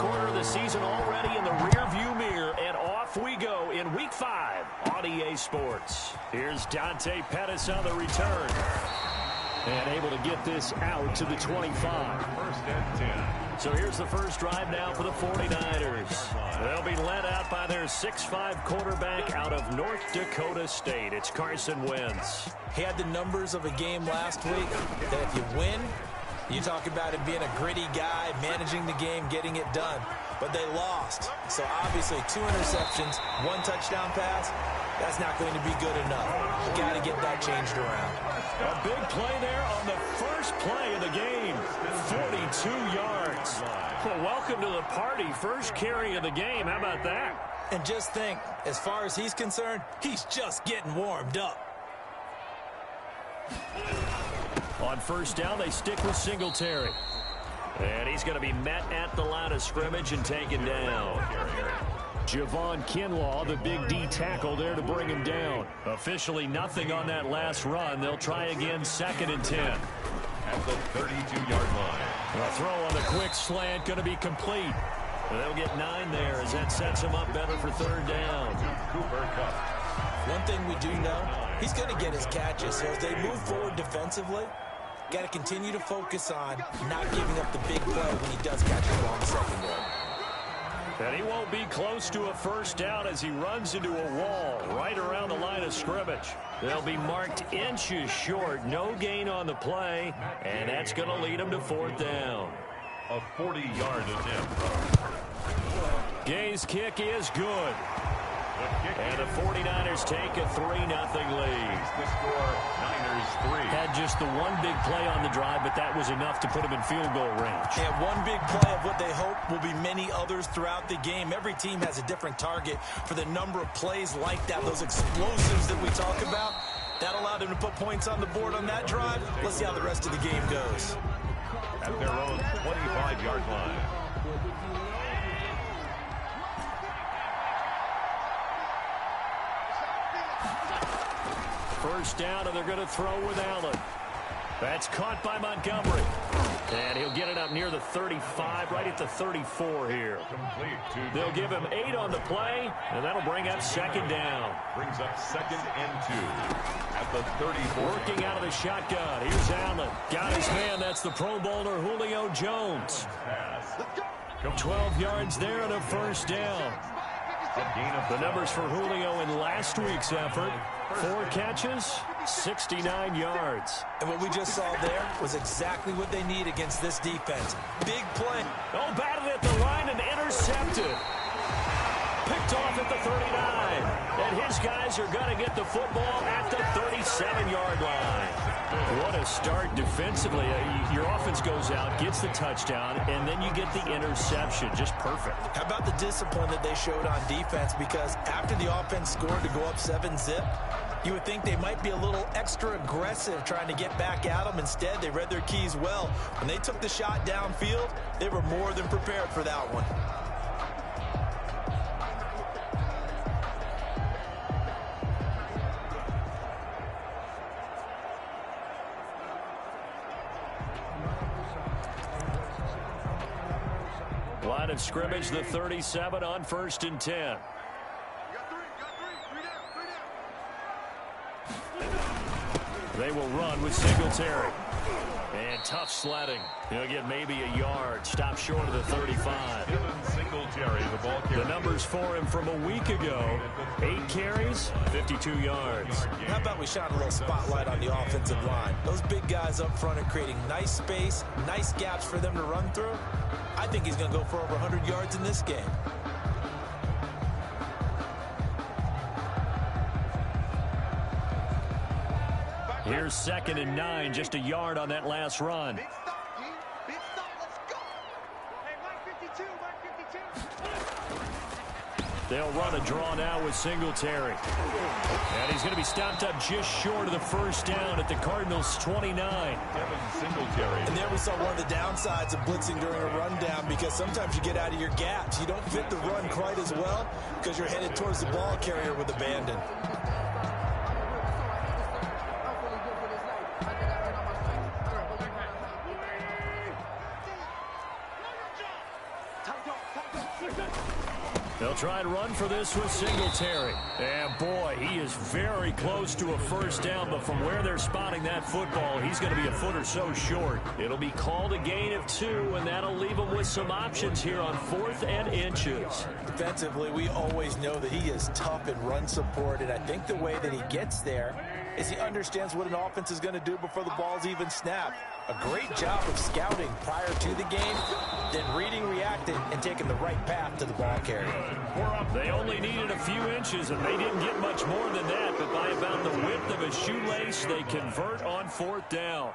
quarter of the season already in the rearview mirror, and off we go in Week 5 on EA Sports. Here's Dante Pettis on the return. And able to get this out to the 25. First and 10. So here's the first drive now for the 49ers. They'll be led out by their 6'5 quarterback out of North Dakota State. It's Carson Wentz. He had the numbers of a game last week that if you win, you talk about him being a gritty guy, managing the game, getting it done. But they lost. So obviously 2 interceptions, 1 touchdown pass, that's not going to be good enough. You got to get that changed around. A big play there on the first play of the game. 42 yards. Well, welcome to the party. First carry of the game. How about that? And just think, as far as he's concerned, he's just getting warmed up. On first down, they stick with Singletary. And he's going to be met at the line of scrimmage and taken down. Javon Kinlaw, the big D tackle there to bring him down. Officially nothing on that last run. They'll try again, 2nd and 10. At the 32-yard line. A throw on the quick slant going to be complete. They'll get 9 there as that sets him up better for 3rd down. Cooper Kupp. One thing we do know, he's going to get his catches. So as they move forward defensively, got to continue to focus on not giving up the big play when he does catch a long secondary. And he won't be close to a first down as he runs into a wall right around the line of scrimmage. They'll be marked inches short. No gain on the play, and that's going to lead him to 4th down. A 40-yard attempt. Gay's kick is good. And the 49ers take a 3-0 lead. The score, Niners 3. Had just the one big play on the drive, but that was enough to put him in field goal range. And one big play of what they hope will be many others throughout the game. Every team has a different target for the number of plays like that, those explosives that we talk about. That allowed them to put points on the board on that drive. Let's see how the rest of the game goes. At their own 25-yard line. First down, and they're going to throw with Allen. That's caught by Montgomery. And he'll get it up near the 35, right at the 34 here. They'll give him 8 on the play, and that'll bring up 2nd down. Brings up 2nd and 2 at the 34. Working out of the shotgun. Here's Allen. Got his man. That's the Pro Bowler, Julio Jones. 12 yards there and a first down. The numbers for Julio in last week's effort. 4 catches, 69 yards. And what we just saw there was exactly what they need against this defense. Big play. Oh, batted at the line and intercepted. Picked off at the 39. And his guys are going to get the football at the 37-yard line. What a start defensively. Your offense goes out, gets the touchdown, and then you get the interception. Just perfect. How about the discipline that they showed on defense? Because after the offense scored to go up 7-zip, you would think they might be a little extra aggressive trying to get back at them. Instead, they read their keys well. When they took the shot downfield, they were more than prepared for that one. Line of scrimmage, the 37 on 1st and 10. They will run with Singletary. And tough sledding. He'll get maybe a yard. Stop short of the 35. Singletary, the ball carrier. The numbers for him from a week ago. 8 carries, 52 yards. How about we shine a little spotlight on the offensive line? Those big guys up front are creating nice space, nice gaps for them to run through. I think he's going to go for over 100 yards in this game. Here's 2nd and 9, just a yard on that last run. Big stop, G. Big stop, let's go. Hey, Mike 52, Mike 52. They'll run a draw now with Singletary. And he's going to be stopped up just short of the first down at the Cardinals' 29. Singletary. And there we saw one of the downsides of blitzing during a rundown, because sometimes you get out of your gaps. You don't fit the run quite as well because you're headed towards the ball carrier with abandon. try and run for this with Singletary. And, boy, he is very close to a first down, but from where they're spotting that football, he's going to be a foot or so short. It'll be called a gain of 2, and that'll leave him with some options here on 4th and inches. Defensively, we always know that he is tough in run support, and I think the way that he gets there is he understands what an offense is going to do before the ball's even snapped. A great job of scouting prior to the game, then reading, reacting, and taking the right path to the ball carrier. They only needed a few inches, and they didn't get much more than that, but by about the width of a shoelace, they convert on 4th down.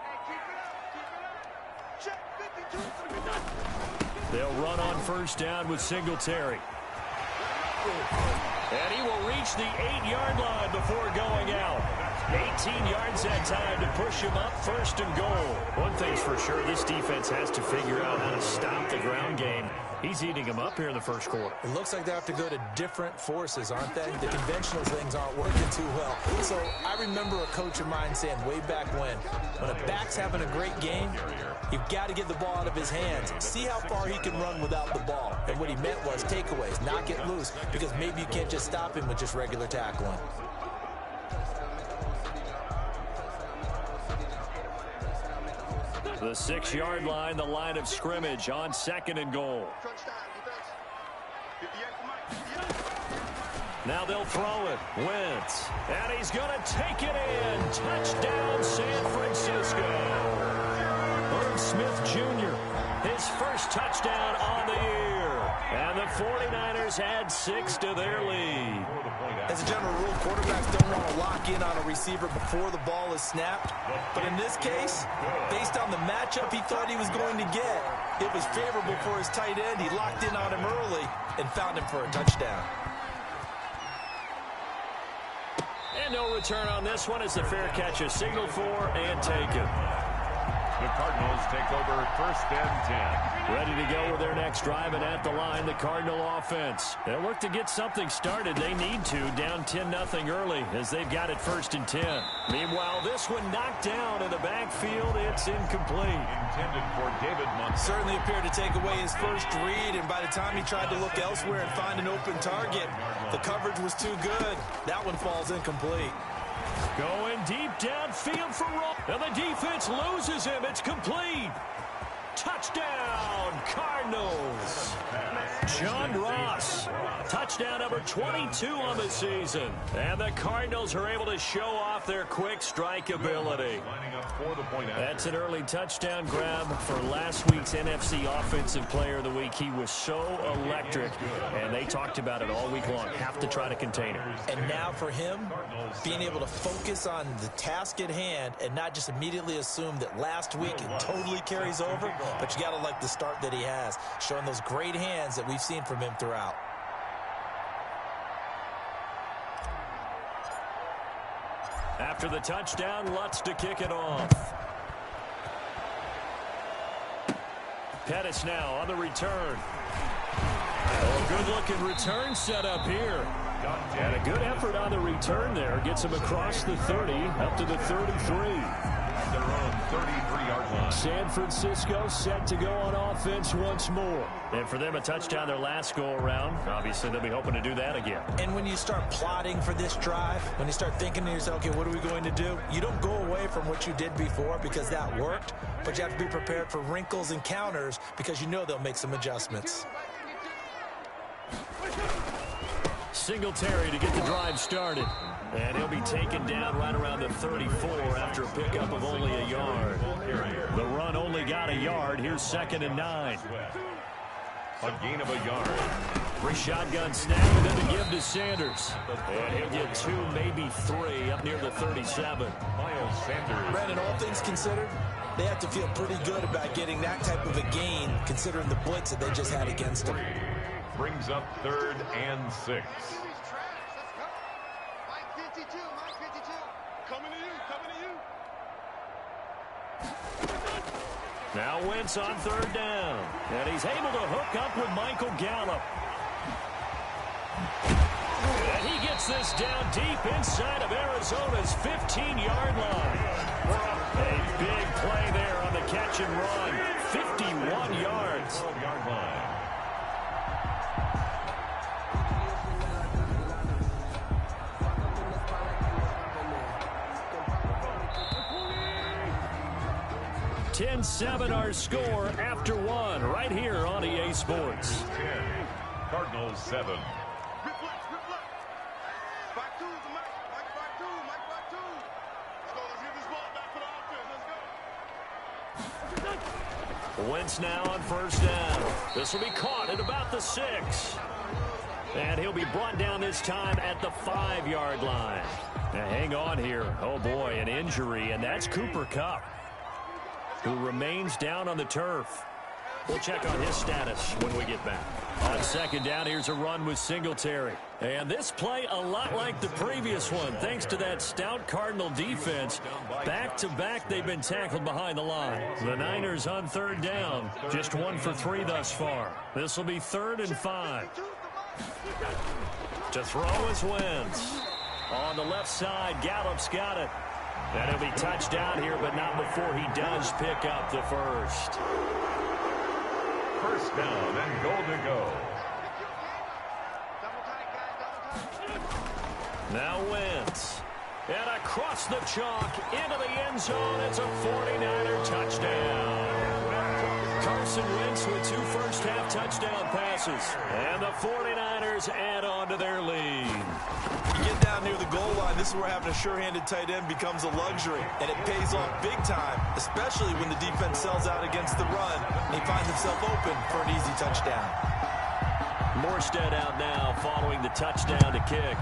They'll run on first down with Singletary. And he will reach the 8-yard line before going out. 18 yards that time to push him up, 1st and goal. One thing's for sure, this defense has to figure out how to stop the ground game. He's eating him up here in the first quarter. It looks like they have to go to different forces, aren't they? The conventional things aren't working too well. So I remember a coach of mine saying way back when a back's having a great game, you've got to get the ball out of his hands. See how far he can run without the ball. And what he meant was takeaways, not get loose, because maybe you can't just stop him with just regular tackling. The 6-yard line, the line of scrimmage on 2nd and goal. Now they'll throw it. Wentz. And he's going to take it in. Touchdown, San Francisco. Irv Smith Jr., his first touchdown on the year. And the 49ers add 6 to their lead. As a general rule, quarterbacks don't want to lock in on a receiver before the ball is snapped. But in this case, based on the matchup he thought he was going to get, it was favorable for his tight end. He locked in on him early and found him for a touchdown. And no return on this one as the fair catch is signaled for and taken. The Cardinals take over 1st and 10. Ready to go with their next drive, and at the line, the Cardinal offense. They'll work to get something started. They need to, down 10-0 early as they've got it 1st and 10. Meanwhile, this one knocked down in the backfield. It's incomplete. Intended for David Montgomery. Certainly appeared to take away his first read, and by the time he tried to look elsewhere and find an open target, the coverage was too good. That one falls incomplete. Going deep downfield for Roll. And the defense loses him. It's complete. Touchdown, Cardinals. John Ross. Touchdown number 22 on the season. And the Cardinals are able to show off their quick strike ability. That's an early touchdown grab for last week's NFC Offensive Player of the Week. He was so electric, and they talked about it all week long. Have to try to contain him. And now for him, being able to focus on the task at hand and not just immediately assume that last week it totally carries over, but you got to like the start that he has, showing those great hands that we've seen from him throughout. After the touchdown, Lutz to kick it off. Pettis now on the return. Oh, good-looking return set up here. And a good effort on the return there. Gets him across the 30, up to the 33. At their own 33-yard line. San Francisco set to go on offense once more. And for them, a touchdown their last go-around. Obviously, they'll be hoping to do that again. And when you start plotting for this drive, when you start thinking to yourself, okay, what are we going to do? You don't go away from what you did before because that worked, but you have to be prepared for wrinkles and counters because you know they'll make some adjustments. Singletary to get the drive started. And he'll be taken down right around the 34 after a pickup of only a yard. The run only got a yard. Here's 2nd and 9. A gain of a yard. Shotgun snap and then the give to Sanders. And he'll get 2, maybe 3 up near the 37. Miles Sanders. Brandon, all things considered, they have to feel pretty good about getting that type of a gain considering the blitz that they just had against them. Brings up 3rd and 6. Now Wentz on 3rd down. And he's able to hook up with Michael Gallup. And he gets this down deep inside of Arizona's 15-yard line. A big play there on the catch and run. 51 yards. 12-yard line. 10-7 our score after one right here on EA Sports. 10. Cardinals 7. Reflex. 5-2 to Mike. Mike 5-2. Mike 5-2. Let's get this ball back for the offense. Let's go. Wentz now on first down. This will be caught at about the 6. And he'll be brought down this time at the 5-yard line. Now hang on here. Oh, boy, an injury, and that's Cooper Kupp, who remains down on the turf. We'll check on his status when we get back. On second down, here's a run with Singletary. And this play a lot like the previous one, thanks to that stout Cardinal defense. Back-to-back, they've been tackled behind the line. The Niners on third down, just 1 for 3 thus far. This will be 3rd and 5. To throw is Wentz. On the left side, Gallup's got it. And he'll be touchdown here, but not before he does pick up the first. First down and goal to go. Now Wentz. And across the chalk into the end zone. It's a 49er touchdown. Carson Wentz with 2 first-half touchdown passes. And the 49ers add on to their lead. You get down near the goal line, this is where having a sure-handed tight end becomes a luxury. And it pays off big time, especially when the defense sells out against the run. And he finds himself open for an easy touchdown. Morstead out now following the touchdown to kick.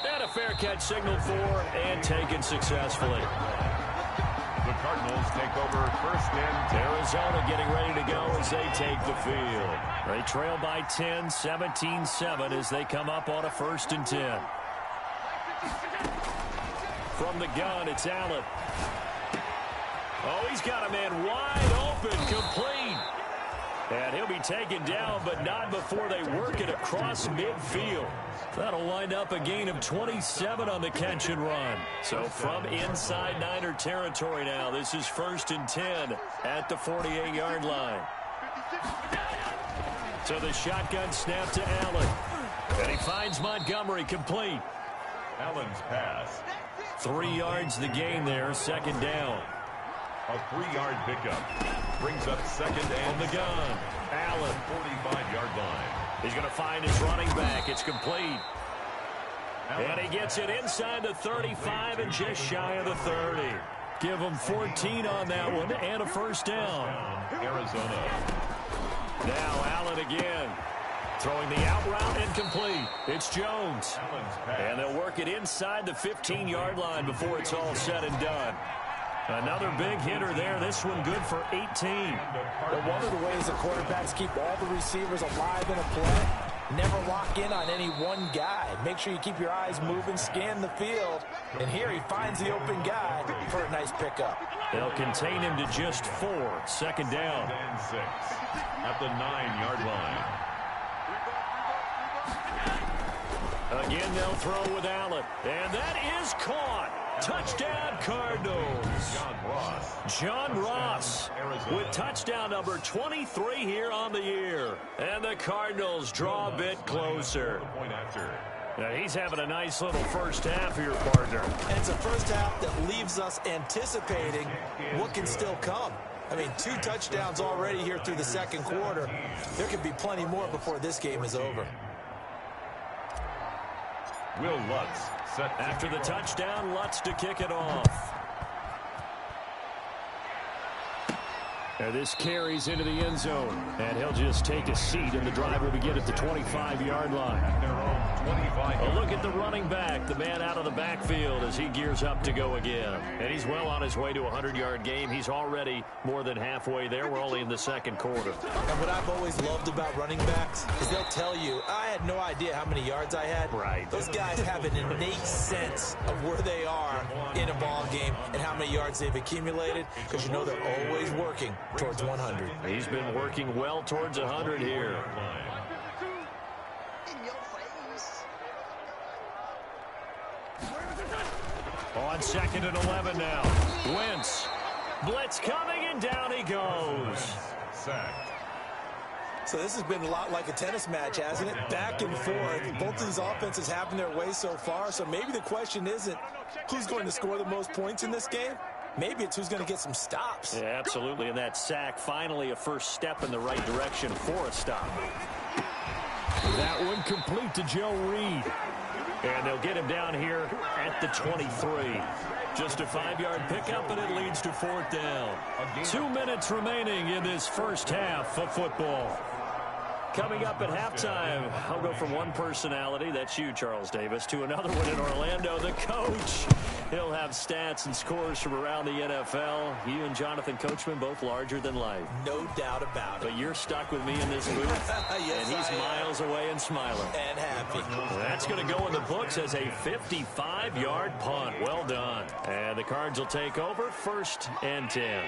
And a fair catch signaled for and taken successfully. The Cardinals take over first and 10. Arizona getting ready to go as they take the field. They trail by 10, 17-7 as they come up on a 1st and 10. From the gun, it's Allen. Oh, he's got a man wide open, complete. And he'll be taken down, but not before they work it across midfield. That'll wind up a gain of 27 on the catch and run. So from inside Niner territory now, this is 1st and 10 at the 48-yard line. So the shotgun snap to Allen. And he finds Montgomery complete. Allen's pass. 3 yards the gain there, 2nd down. A 3-yard pickup. Brings up 2nd and on the gun. Allen. 45-yard line. He's going to find his running back. It's complete. And he gets it inside the 35 and just shy of the 30. Give him 14 on that one and a 1st down. Arizona. Now Allen again. Throwing the out route and complete. It's Jones. And they'll work it inside the 15-yard line before it's all said and done. Another big hitter there. This one good for 18. But one of the ways the quarterbacks keep all the receivers alive in a play, never lock in on any one guy. Make sure you keep your eyes moving, scan the field. And here he finds the open guy for a nice pickup. They'll contain him to just 4. 2nd down. And 6 at the 9-yard line. Again, they'll throw with Allen. And that is caught. Touchdown, Cardinals. John Ross with touchdown number 23 here on the year. And the Cardinals draw a bit closer. Now he's having a nice little first half here, partner. And it's a first half that leaves us anticipating what can still come. I mean, 2 touchdowns already here through the 2nd quarter. There could be plenty more before this game is over. Will Lutz set after the touchdown. Lutz to kick it off. And this carries into the end zone. And he'll just take a seat, and the drive will begin at the 25-yard line. A look at the running back, the man out of the backfield as he gears up to go again. And he's well on his way to a 100-yard game. He's already more than halfway there. We're only in the 2nd quarter. And what I've always loved about running backs is they'll tell you, I had no idea how many yards I had. Right. Those guys have an innate sense of where they are in a ball game and how many yards they've accumulated, because you know they're always working towards 100. He's been working well towards 100 here. On 2nd and 11 now. Wentz. Blitz coming, and down he goes. Sacked. So this has been a lot like a tennis match, hasn't it? Back and forth. Both of these offenses having their way so far. So maybe the question isn't who's going to score the most points in this game. Maybe it's who's going to get some stops. Yeah, absolutely, and that sack finally a first step in the right direction for a stop. That one complete to Joe Reed. And they'll get him down here at the 23. Just a 5-yard pickup, and it leads to 4th down. 2 minutes remaining in this first half of football. Coming up at halftime, I'll go from one personality, that's you, Charles Davis, to another one in Orlando, the coach. He'll have stats and scores from around the NFL. You and Jonathan Coachman, both larger than life. No doubt about it. But you're stuck with me in this booth, yes, and he's miles away and smiling. And happy. That's going to go in the books as a 55-yard punt. Well done. And the Cards will take over, 1st and 10.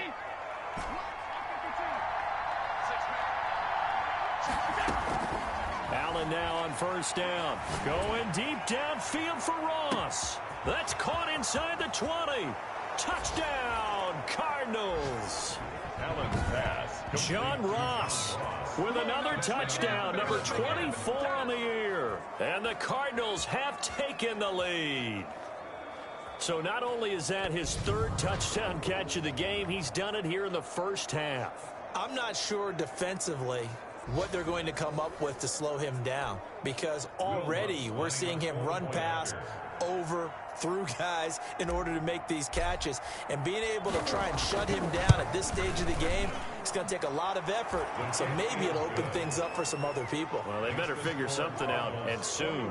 Allen now on 1st down. Going deep downfield for Ross. That's caught inside the 20. Touchdown, Cardinals. Allen's pass. John Ross with another touchdown, number 24 on the year. And the Cardinals have taken the lead. So not only is that his 3rd touchdown catch of the game, he's done it here in the first half. I'm not sure defensively what they're going to come up with to slow him down, because already we're seeing him run past, over, through guys in order to make these catches. And being able to try and shut him down at this stage of the game, it's going to take a lot of effort. So maybe it'll open things up for some other people. Well, they better figure something out, and soon.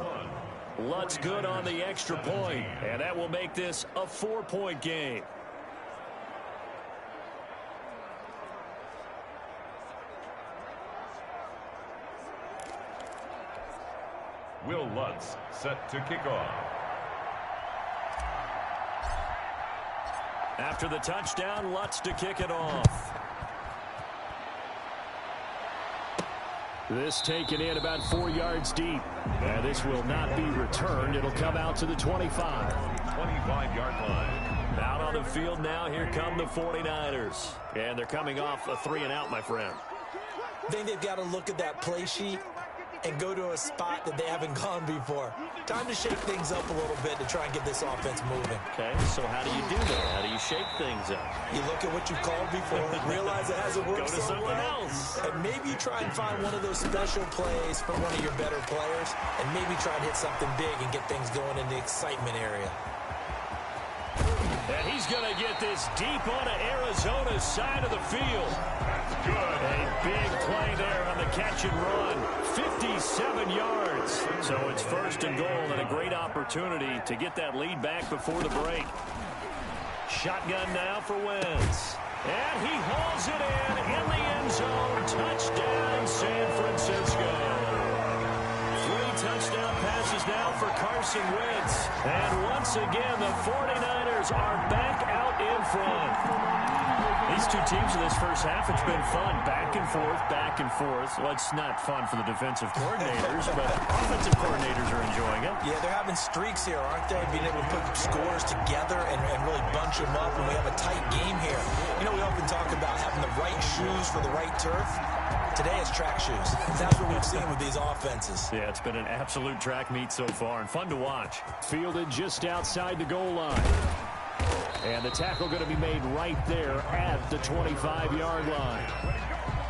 Lutz good on the extra point, and that will make this a 4-point game. Will Lutz set to kick off. After the touchdown, Lutz to kick it off. This taken in about 4 yards deep. And this will not be returned. It'll come out to the 25. 25-yard line. Out on the field now, here come the 49ers. And they're coming off a 3-and-out, my friend. I think they've got to look at that play sheet and go to a spot that they haven't gone before. Time to shake things up a little bit to try and get this offense moving. Okay, so how do you do that? How do you shake things up? You look at what you called before, realize it hasn't worked Go to so something well, else. and maybe you try and find one of those special plays from one of your better players, and maybe try and hit something big and get things going in the excitement area. And he's going to get this deep onto Arizona's side of the field. That's good. A big play there on the catch and run. 57 yards. So it's 1st and goal, and a great opportunity to get that lead back before the break. Shotgun now for Wentz. And he hauls it in the end zone. Touchdown, San Francisco. 3 touchdown passes now for Carson Wentz. And once again, the 49ers are back out in front. These two teams in this first half, it's been fun. Back and forth, back and forth. Well, it's not fun for the defensive coordinators, but offensive coordinators are enjoying it. Yeah, they're having streaks here, aren't they? Being able to put scores together and really bunch them up, and we have a tight game here. You know, we often talk about having the right shoes for the right turf. Today it's track shoes. That's what we've seen with these offenses. Yeah, it's been an absolute track meet so far, and fun to watch. Fielded just outside the goal line. And the tackle going to be made right there at the 25-yard line.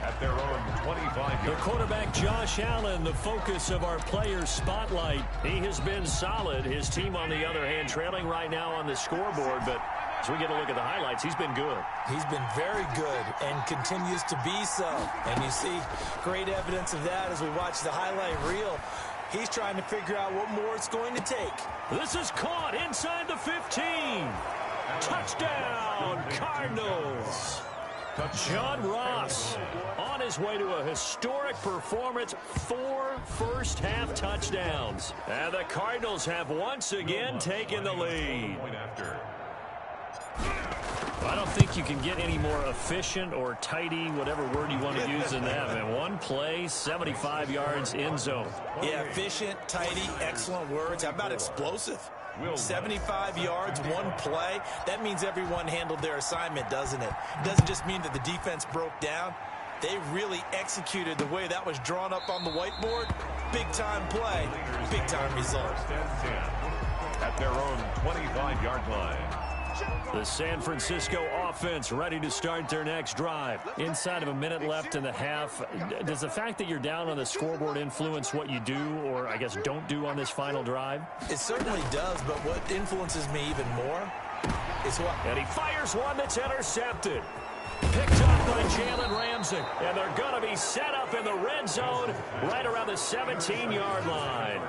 At their own 25-yard. The quarterback, Josh Allen, the focus of our players' spotlight. He has been solid. His team, on the other hand, trailing right now on the scoreboard. But as we get a look at the highlights, he's been good. He's been very good and continues to be so. And you see great evidence of that as we watch the highlight reel. He's trying to figure out what more it's going to take. This is caught inside the 15. Touchdown, Cardinals. John Ross on his way to a historic performance, 4 first-half touchdowns. And the Cardinals have once again taken the lead. I don't think you can get any more efficient or tidy, whatever word you want to use in that. Man, one play, 75 yards in zone. Yeah, efficient, tidy, excellent words. How about explosive? 75 yards, one play. That means everyone handled their assignment, doesn't it? It doesn't just mean that the defense broke down. They really executed the way that was drawn up on the whiteboard. Big-time play, big-time result. At their own 25-yard line. The San Francisco offense ready to start their next drive. Inside of a minute left in the half, does the fact that you're down on the scoreboard influence what you do, or I guess don't do on this final drive? It certainly does, but what influences me even more is what... And he fires one that's intercepted. Picked up by Jalen Ramsey. And they're going to be set up in the red zone right around the 17-yard line.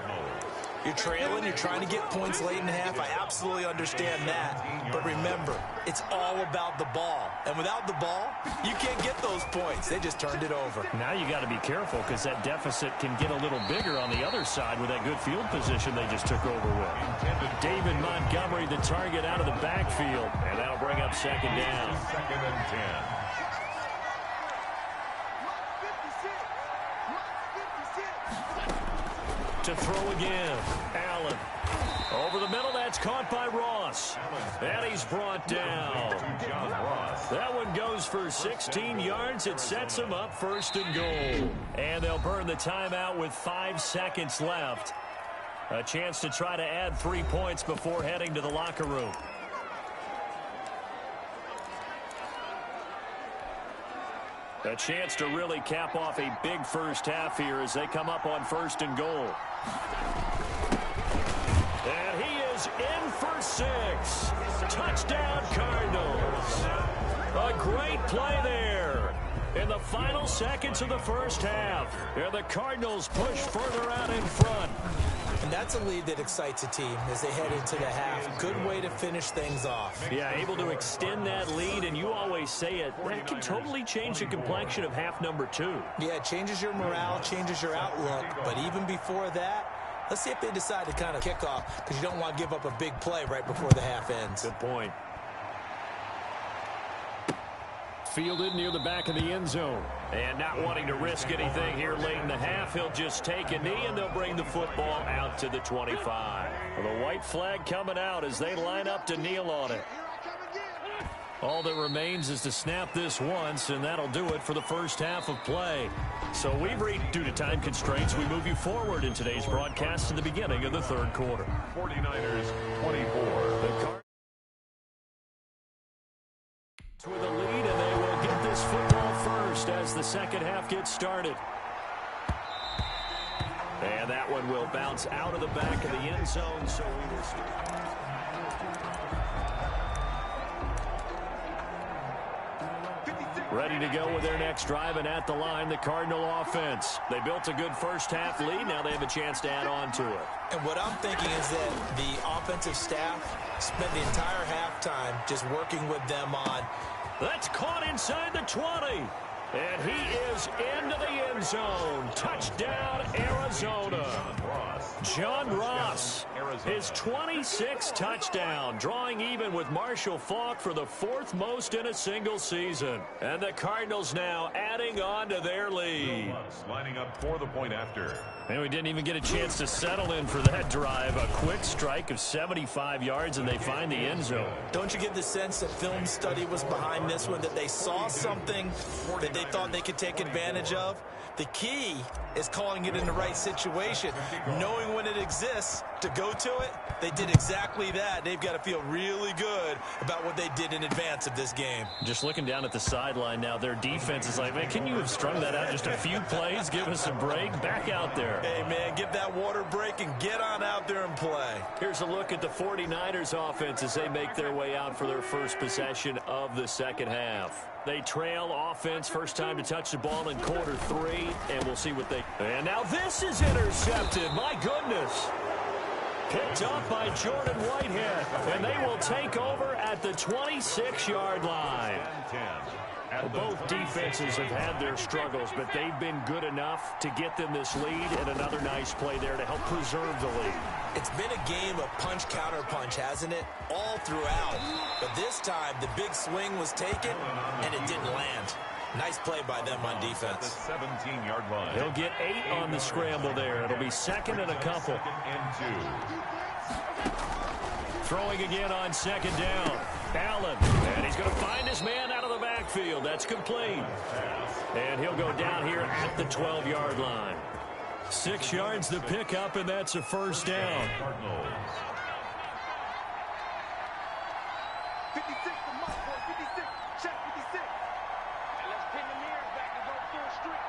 You're trailing, you're trying to get points late in the half. I absolutely understand that. But remember, it's all about the ball. And without the ball, you can't get those points. They just turned it over. Now you got to be careful because that deficit can get a little bigger on the other side with that good field position they just took over with. David Montgomery, the target out of the backfield. And that'll bring up second down. Second and 10. To throw again. Allen. Over the middle, that's caught by Ross. And he's brought down. That one goes for 16 yards. It sets him up first and goal. And they'll burn the timeout with 5 seconds left. A chance to try to add 3 points before heading to the locker room. A chance to really cap off a big first half here as they come up on first and goal. And he is in for 6. Touchdown, Cardinals. A great play there in the final seconds of the first half. And the Cardinals push further out in front. And that's a lead that excites a team as they head into the half. Good way to finish things off. Yeah, able to extend that lead, and you always say it, that can totally change the complexion of half number 2. Yeah, it changes your morale, changes your outlook. But even before that, let's see if they decide to kind of kick off, because you don't want to give up a big play right before the half ends. Good point. Fielded near the back of the end zone. And not wanting to risk anything here late in the half, he'll just take a knee, and they'll bring the football out to the 25. Well, the white flag coming out as they line up to kneel on it. All that remains is to snap this once, and that'll do it for the first half of play. So we've reached, due to time constraints, we move you forward in today's broadcast to the beginning of the third quarter. 49ers 24. With a lead, and they will get this football first as the second half gets started. And that one will bounce out of the back of the end zone, so we will start. Ready to go with their next drive, and at the line, the Cardinal offense. They built a good first half lead. Now they have a chance to add on to it. And what I'm thinking is that the offensive staff spent the entire halftime just working with them on. That's caught inside the 20. And he is into the end zone. Touchdown, Arizona. John Ross, his 26th touchdown, drawing even with Marshall Faulk for the 4th most in a single season. And the Cardinals now adding on to their lead. Lining up for the point after. And we didn't even get a chance to settle in for that drive. A quick strike of 75 yards, and they find the end zone. Don't you get the sense that film study was behind this one, that they saw something that they thought they could take advantage of? The key is calling it in the right situation, knowing when it exists to go to it. They did exactly that. They've got to feel really good about what they did in advance of this game. Just looking down at the sideline now, their defense is like, man, can you have strung that out just a few plays? Give us a break. Back out there. Hey, man, give that water break and get on out there and play. Here's a look at the 49ers offense as they make their way out for their first possession of the second half. They trail offense, first time to touch the ball in quarter 3, and we'll see what they... And now this is intercepted. My goodness. Picked up by Jordan Whitehead, and they will take over at the 26-yard line. Both defenses have had their struggles, but they've been good enough to get them this lead, and another nice play there to help preserve the lead. It's been a game of punch-counter-punch, hasn't it? All throughout. But this time, the big swing was taken, and it didn't land. Nice play by them on defense. The 17-yard line. He'll get 8 on the scramble there. It'll be second and a couple. Second and 2. Throwing again on second down. Allen, and he's going to find his man out of the backfield. That's complete. And he'll go down here at the 12-yard line. 6 yards to pick up, and that's a first down. 56 to Mike, boy. 56. Check 56. And let's pin the mirrors back and go full streak.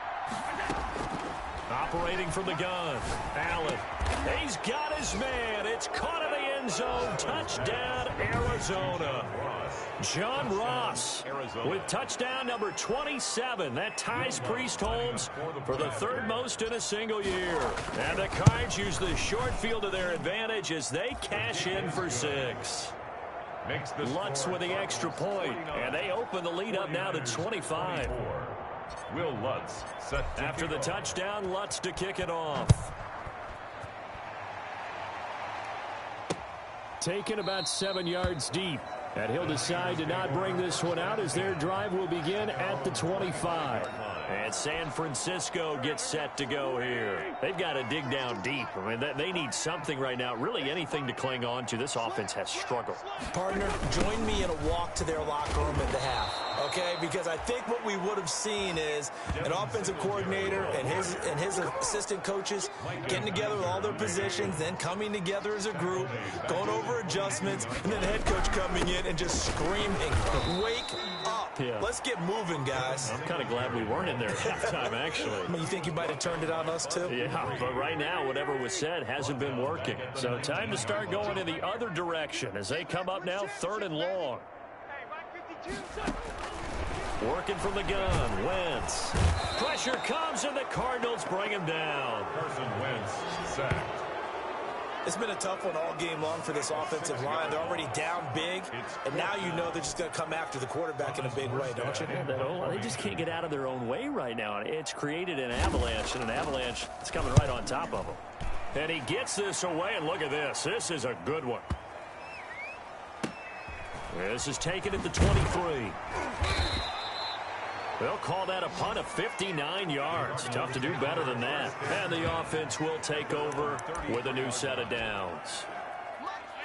Operating from the gun. Allen. He's got his man. It's caught in the end zone. Touchdown, Arizona. John Ross with touchdown number 27. That ties Priest-Holmes for the third most in a single year. And the Cards use the short field to their advantage as they cash in for 6. Lutz with the extra point, and they open the lead up now to 25. Will Lutz set After the touchdown, Lutz to kick it off. Taken about 7 yards deep. And he'll decide to not bring this one out as their drive will begin at the 25. And San Francisco gets set to go here. They've got to dig down deep. I mean, they need something right now, really anything to cling on to. This offense has struggled. Partner, join me in a walk to their locker room at the half, okay? Because I think what we would have seen is an offensive coordinator and his assistant coaches getting together with all their positions, then coming together as a group, going over adjustments, and then the head coach coming in and just screaming, wake up. Yeah. Let's get moving, guys. I'm kind of glad we weren't in there at halftime, actually. I mean, you think you might have turned it on us, too? Yeah, but right now, whatever was said hasn't been working. So time to start going in the other direction as they come up now 3rd and long. Working from the gun, Wentz. Pressure comes, and the Cardinals bring him down. Carson Wentz sacked. It's been a tough one all game long for this offensive line. They're already down big, and now you know they're just going to come after the quarterback in a big way, don't you? They just can't get out of their own way right now. It's created an avalanche, and an avalanche is coming right on top of them. And he gets this away, and look at this. This is a good one. This is taken at the 23. They'll call that a punt of 59 yards. Tough to do better than that. And the offense will take over with a new set of downs.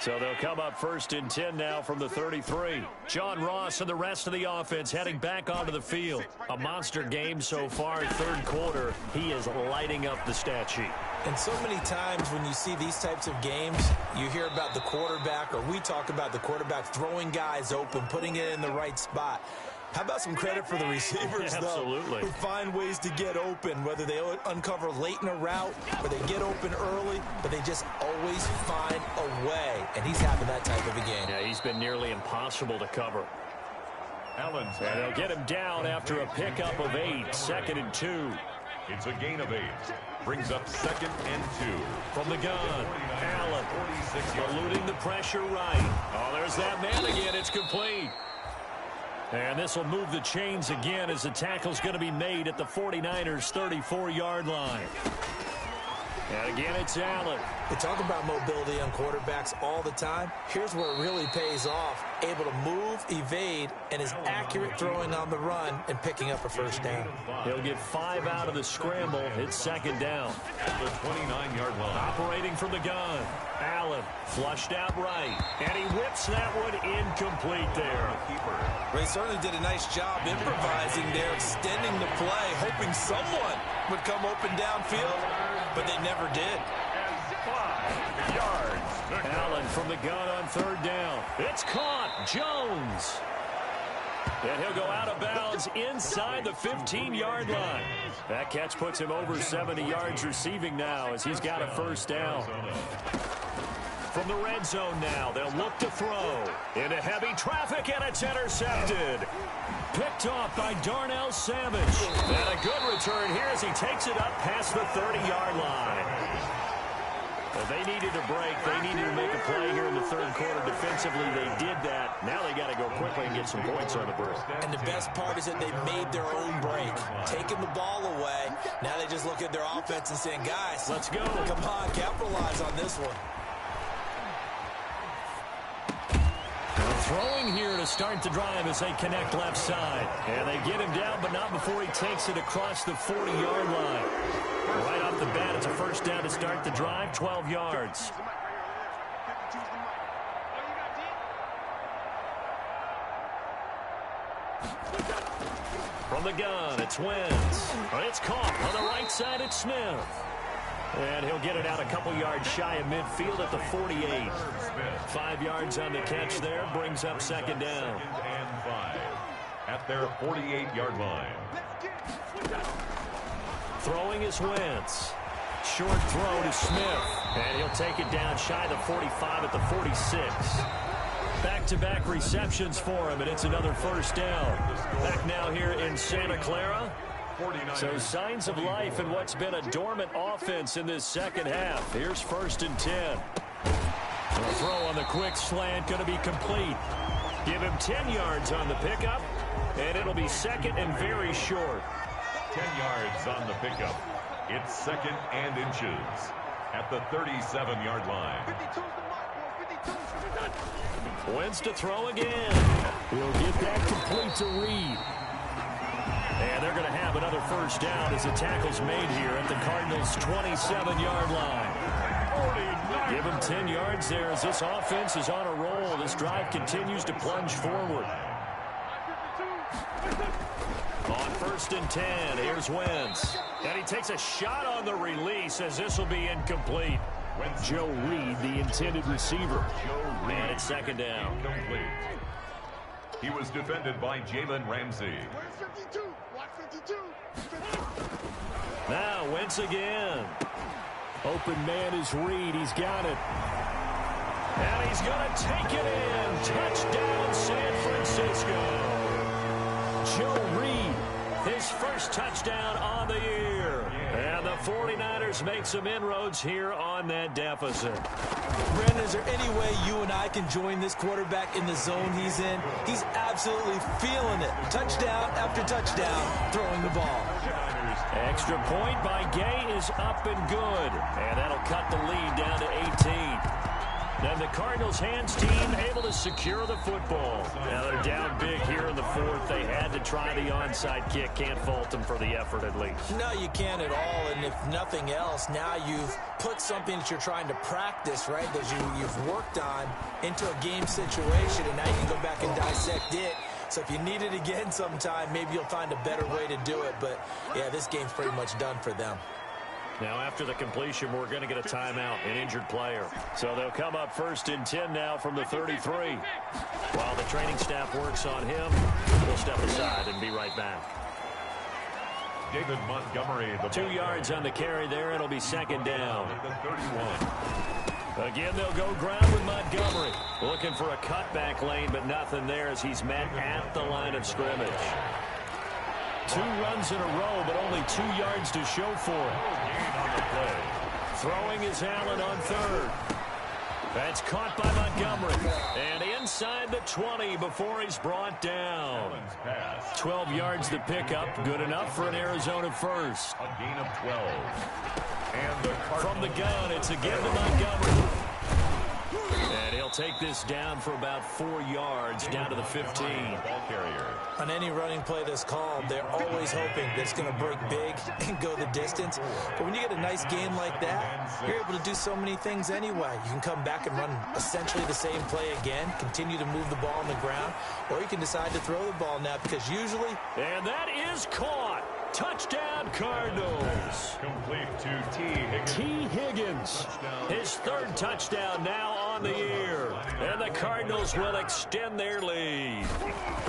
So they'll come up 1st and 10 now from the 33. John Ross and the rest of the offense heading back onto the field. A monster game so far, 3rd quarter. He is lighting up the stat sheet. And so many times when you see these types of games, you hear about the quarterback, or we talk about the quarterback throwing guys open, putting it in the right spot. How about some credit for the receivers, Absolutely. though, who find ways to get open, whether they uncover late in a route or they get open early, but they just always find a way. And he's having that type of a game. Yeah, he's been nearly impossible to cover. Allen's And they'll get him down after a pickup of 8, 2nd and 2. It's a gain of 8. Brings up 2nd and 2. From the gun, Allen eluding the pressure right. Oh, there's that man again. It's complete. And this will move the chains again as the tackle's going to be made at the 49ers' 34-yard line. And again, it's Allen. They talk about mobility on quarterbacks all the time. Here's where it really pays off. Able to move, evade, and is accurate throwing on the run and picking up a 1st down. He'll get 5 out of the scramble. It's 2nd down. At the 29-yard line. Operating from the gun. Allen flushed out right. And he whips that one incomplete there. They certainly did a nice job improvising there, extending the play, hoping someone would come open downfield, but they never did. 5 yards. Allen from the gun on 3rd down. It's caught. Jones. And he'll go out of bounds inside the 15-yard line. That catch puts him over 70 yards receiving now as he's got a 1st down. From the red zone now, they'll look to throw. Into heavy traffic, and it's intercepted. Picked off by Darnell Savage. And a good return here as he takes it up past the 30-yard line. Well, they needed a break. They needed to make a play here in the 3rd quarter defensively. They did that. Now they got to go quickly and get some points on the board. And the best part is that they made their own break, taking the ball away. Now they just look at their offense and saying, guys, let's go. Come on, capitalize on this one. Throwing here to start the drive as they connect left side. And they get him down, but not before he takes it across the 40-yard line. Right off the bat, it's a 1st down to start the drive, 12 yards. From the gun, it's Wentz. It's caught on the right side, it's Smith. And he'll get it out a couple yards shy of midfield at the 48. 5 yards on the catch there, brings up second down. Second and 5 at their 48-yard line. Throwing is Wentz. Short throw to Smith. And he'll take it down shy of the 45 at the 46. Back-to-back receptions for him, and it's another first down. Back now here in Santa Clara. So signs of life in what's been a dormant offense in this second half. Here's 1st and 10. A throw on the quick slant going to be complete. Give him 10 yards on the pickup, and it'll be second and very short. 10 yards on the pickup. It's 2nd and inches at the 37-yard line. Wentz to throw again. He'll get that complete to Reed. And they're going to have another first down as the tackle's made here at the Cardinals' 27-yard line. Give him 10 yards there as this offense is on a roll. This drive continues to plunge forward. On 1st and 10, here's Wentz. And he takes a shot on the release as this will be incomplete. Joe Reed, the intended receiver. And it's second down. Incomplete. He was defended by Jalen Ramsey. Now Wentz again. Open man is Reed. He's got it. And he's going to take it in. Touchdown, San Francisco. Joe Reed, his first touchdown on the year. And the 49ers make some inroads here on that deficit. Brandon, is there any way you and I can join this quarterback in the zone he's in? He's absolutely feeling it. Touchdown after touchdown, throwing the ball. Extra point by Gay is up and good. And that'll cut the lead down to 18. Then the Cardinals' hands team able to secure the football. Now they're down big here in the 4th. They had to try the onside kick. Can't fault them for the effort at least. No, you can't at all. And if nothing else, now you've put something that you're trying to practice, right, that you've worked on into a game situation, and now you can go back and dissect it. So if you need it again sometime, maybe you'll find a better way to do it. But, yeah, this game's pretty much done for them. Now, after the completion, we're going to get a timeout, an injured player. So they'll come up 1st and 10 now from the 33. While the training staff works on him, we'll step aside and be right back. David Montgomery. 2 yards on the carry there. It'll be second down. The 31. Again, they'll go ground with Montgomery. Looking for a cutback lane, but nothing there as he's met at the line of scrimmage. 2 runs in a row, but only 2 yards to show for it. On the play. Throwing is Allen on 3rd. That's caught by Montgomery. And inside the 20 before he's brought down. 12 yards to pick up. Good enough for an Arizona first. A gain of 12. And the from the gun, it's again to Montgomery. And he'll take this down for about 4 yards down to the 15. Ball carrier. On any running play that's called, they're always hoping that it's going to break big and go the distance. But when you get a nice game like that, you're able to do so many things anyway. You can come back and run essentially the same play again, continue to move the ball on the ground, or you can decide to throw the ball now because usually... And that is caught. Touchdown, Cardinals. Complete to T. Higgins. T. Higgins. His 3rd touchdown now on the year. And the Cardinals will extend their lead.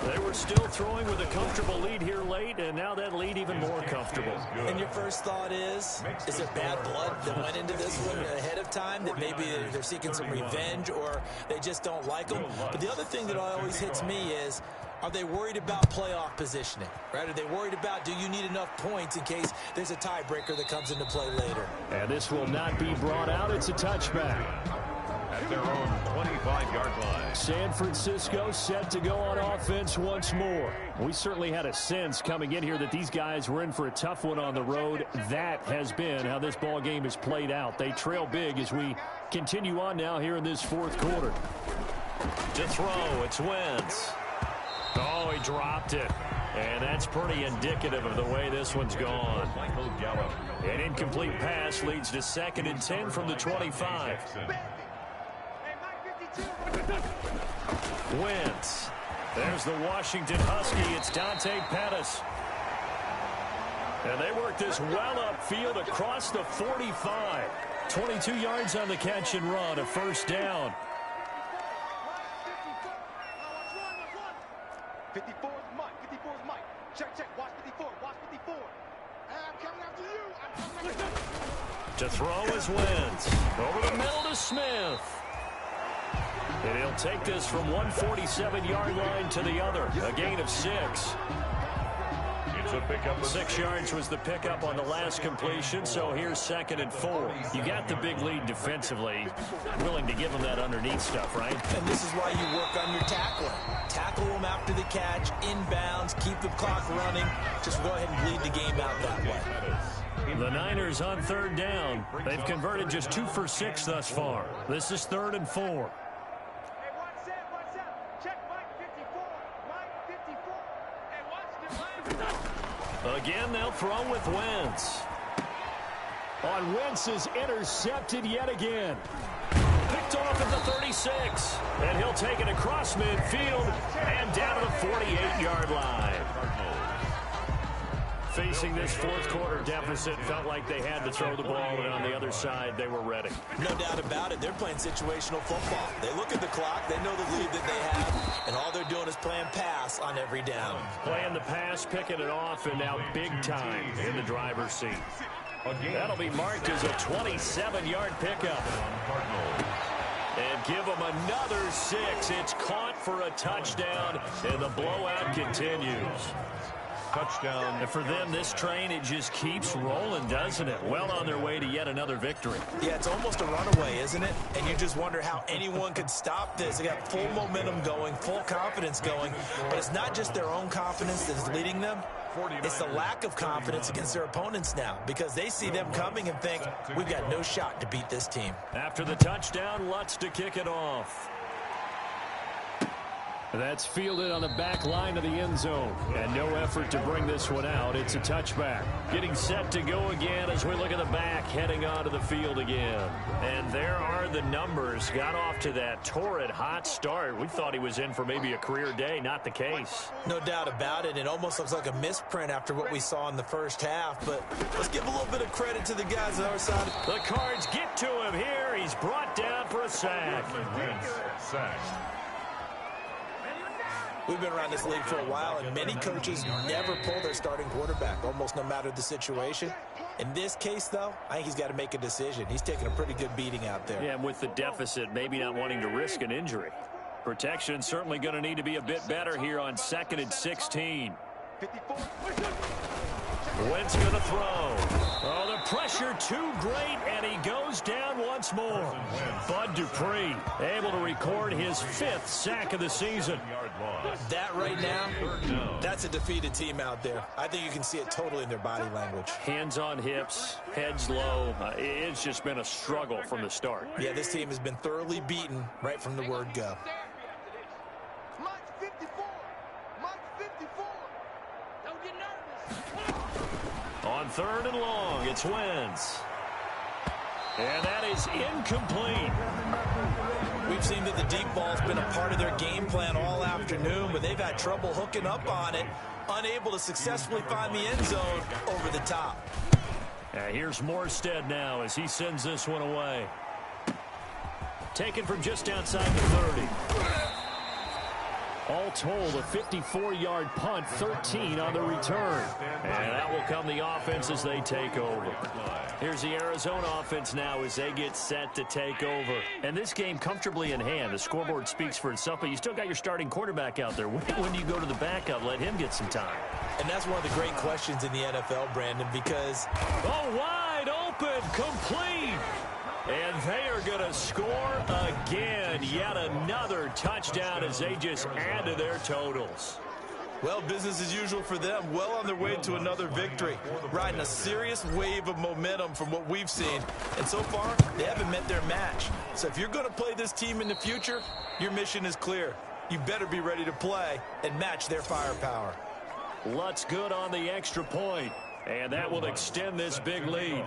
They were still throwing with a comfortable lead here late, and now that lead even more comfortable. And your first thought is it bad blood that went into this one ahead of time, that maybe they're seeking some revenge or they just don't like them? But the other thing that always hits me is, are they worried about playoff positioning, right? Are they worried about, do you need enough points in case there's a tiebreaker that comes into play later? And this will not be brought out. It's a touchback. At their own 25-yard line. San Francisco set to go on offense once more. We certainly had a sense coming in here that these guys were in for a tough one on the road. That has been how this ball game has played out. They trail big as we continue on now here in this 4th quarter. To throw, it's Wentz. Oh, he dropped it. And that's pretty indicative of the way this one's gone. Michael Gallup. An incomplete pass leads to 2nd and 10 from the 25. Wentz. There's the Washington Husky. It's Dante Pettis. And they work this well upfield across the 45. 22 yards on the catch and run, a first down. 54 is Mike. 54 is Mike. Check, check. Watch 54. Watch 54. I'm coming after you. To throw is Wentz. Over the middle to Smith. And he'll take this from 147-yard line to the other. A gain of 6. It's a pickup. 6 yards was the pickup on the last completion, so here's 2nd and 4. You got the big lead defensively. Willing to give them that underneath stuff, right? And this is why you work on your tackling. Tackle them after the catch, inbounds, keep the clock running. Just go ahead and bleed the game out that way. The Niners on 3rd down. They've converted just 2 for 6 thus far. This is 3rd and 4. Hey, watch out. Check Mike 54. Mike 54. Hey, watch the Again, they'll throw with Wentz. On Wentz's intercepted yet again. Picked off at the 36. And he'll take it across midfield and down to the 48-yard line. Facing this fourth quarter deficit, felt like they had to throw the ball, and on the other side, they were ready. No doubt about it. They're playing situational football. They look at the clock. They know the lead that they have, and all they're doing is playing pass on every down. Playing the pass, picking it off, and now big time in the driver's seat. That'll be marked as a 27-yard pickup. And give them another 6. It's caught for a touchdown, and the blowout continues. Touchdown. And for them, this train, it just keeps rolling, doesn't it? Well on their way to yet another victory. Yeah, it's almost a runaway, isn't it? And you just wonder how anyone could stop this. They got full momentum going, full confidence going. But it's not just their own confidence that is leading them. It's the lack of confidence against their opponents now, because they see them coming and think, we've got no shot to beat this team. After the touchdown, Lutz to kick it off. That's fielded on the back line of the end zone. And no effort to bring this one out. It's a touchback. Getting set to go again as we look at the back, heading onto the field again. And there are the numbers. Got off to that torrid hot start. We thought he was in for maybe a career day. Not the case. No doubt about it. It almost looks like a misprint after what we saw in the first half. But let's give a little bit of credit to the guys on our side. The Cards get to him here. He's brought down for a sack. Sacked. We've been around this league for a while, and many coaches never pull their starting quarterback, almost no matter the situation. In this case, though, I think he's got to make a decision. He's taking a pretty good beating out there. Yeah, and with the deficit, maybe not wanting to risk an injury. Protection certainly going to need to be a bit better here on 2nd and 16. 54. Wentz going to throw. Oh, the pressure too great, and he goes down once more. Bud Dupree able to record his 5th sack of the season. That right now, that's a defeated team out there. I think you can see it totally in their body language. Hands on hips, heads low. It's just been a struggle from the start. Yeah, this team has been thoroughly beaten right from the word go. Mike 54. Mike 54. Don't get nervous. On 3rd and long, it's Wentz. And that is incomplete. We've seen that the deep ball's been a part of their game plan all afternoon, but they've had trouble hooking up on it, unable to successfully find the end zone over the top. Here's Morstead now as he sends this one away. Taken from just outside the 30. All told, a 54-yard punt, 13 on the return. And that will come the offense as they take over. Here's the Arizona offense now as they get set to take over. And this game comfortably in hand. The scoreboard speaks for itself, but you still got your starting quarterback out there. When do you go to the backup, let him get some time? And that's one of the great questions in the NFL, Brandon, because... Oh, wide open, complete. And they are going to score again. Yet another touchdown as they just add to their totals. Well, business as usual for them. Well on their way to another victory. Riding a serious wave of momentum from what we've seen. And so far, they haven't met their match. So if you're going to play this team in the future, your mission is clear. You better be ready to play and match their firepower. Lutz good on the extra point. And that will extend this big lead.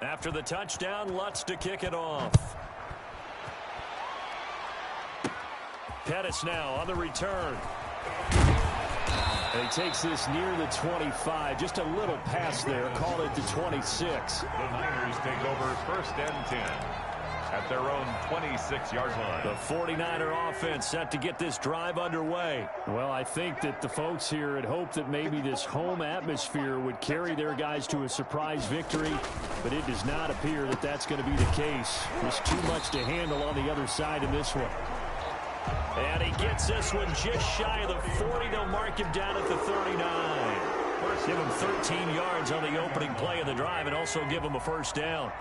After the touchdown, Lutz to kick it off. Pettis now on the return. He takes this near the 25. Just a little pass there. Call it the 26. The Niners take over 1st and 10 at their own 26-yard line. The 49er offense set to get this drive underway. Well, I think that the folks here had hoped that maybe this home atmosphere would carry their guys to a surprise victory, but it does not appear that that's going to be the case. There's too much to handle on the other side in this one. And he gets this one just shy of the 40. They'll mark him down at the 39. Give him 13 yards on the opening play of the drive and also give him a first down.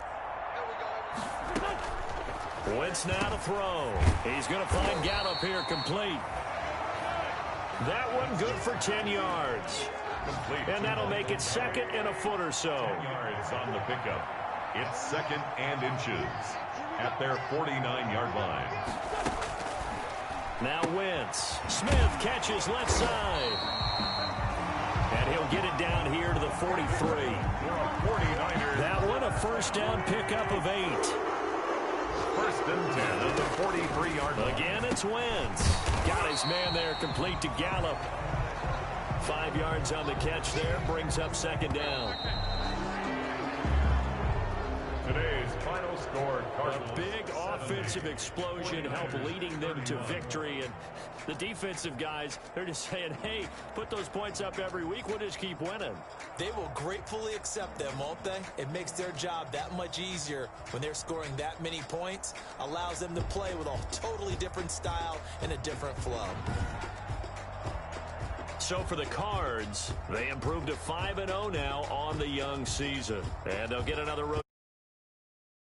Wentz now to throw. He's going to find Gallup here complete. That one good for 10 yards. Complete. And that'll make it 2nd and a foot or so. 10 yards on the pickup. It's 2nd and inches at their 49-yard line. Now Wentz. Smith catches left side. And he'll get it down here to the 43. That one a first down pickup of 8. 1st and 10 at the 43-yard line. Again, it's Wentz. Got his man there complete to Gallup. 5 yards on the catch there. Brings up 2nd down. Today's final score, Cardinals. A big offensive explosion helped leading them to victory. And the defensive guys, they're just saying, hey, put those points up every week. We'll just keep winning. They will gratefully accept them, won't they? It makes their job that much easier when they're scoring that many points. Allows them to play with a totally different style and a different flow. So for the Cards, they improved to 5-0 now on the young season. And they'll get another